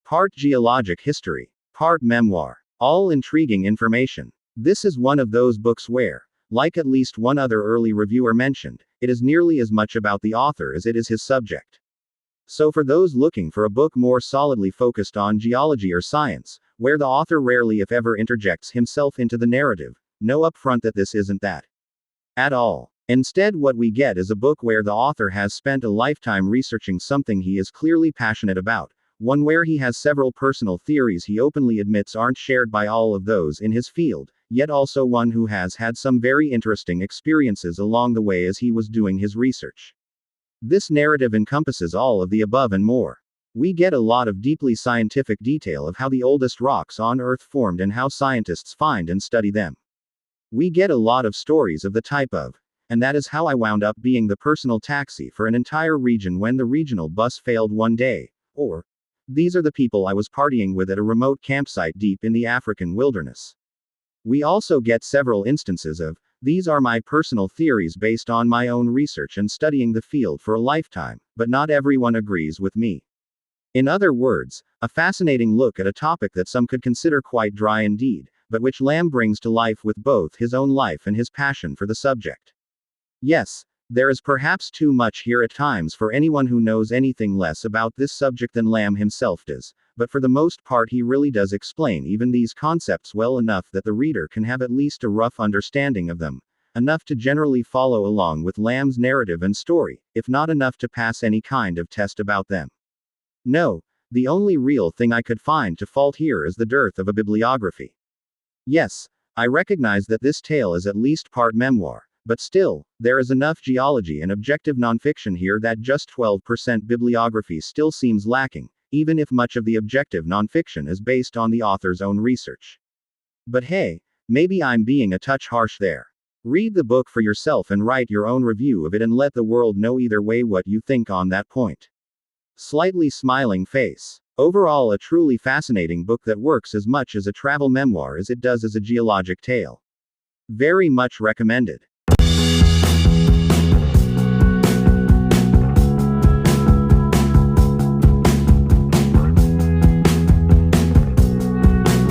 part geologic history, part memoir. All intriguing information. This is one of those books where, like at least one other early reviewer mentioned, it is nearly as much about the author as it is his subject. So for those looking for a book more solidly focused on geology or science, where the author rarely if ever interjects himself into the narrative, know upfront that this isn't that. At all. Instead, what we get is a book where the author has spent a lifetime researching something he is clearly passionate about, one where he has several personal theories he openly admits aren't shared by all of those in his field, yet also one who has had some very interesting experiences along the way as he was doing his research. This narrative encompasses all of the above and more. We get a lot of deeply scientific detail of how the oldest rocks on Earth formed and how scientists find and study them. We get a lot of stories of the type of, and that is how I wound up being the personal taxi for an entire region when the regional bus failed one day, or, these are the people I was partying with at a remote campsite deep in the African wilderness. We also get several instances of, these are my personal theories based on my own research and studying the field for a lifetime, but not everyone agrees with me. In other words, a fascinating look at a topic that some could consider quite dry indeed, but which Lamb brings to life with both his own life and his passion for the subject. Yes, there is perhaps too much here at times for anyone who knows anything less about this subject than Lamb himself does, but for the most part he really does explain even these concepts well enough that the reader can have at least a rough understanding of them, enough to generally follow along with Lamb's narrative and story, if not enough to pass any kind of test about them. No, the only real thing I could find to fault here is the dearth of a bibliography. Yes, I recognize that this tale is at least part memoir, but still, there is enough geology and objective nonfiction here that just 12% bibliography still seems lacking, even if much of the objective nonfiction is based on the author's own research. But hey, maybe I'm being a touch harsh there. Read the book for yourself and write your own review of it and let the world know either way what you think on that point. Slightly smiling face. Overall, a truly fascinating book that works as much as a travel memoir as it does as a geologic tale. Very much recommended.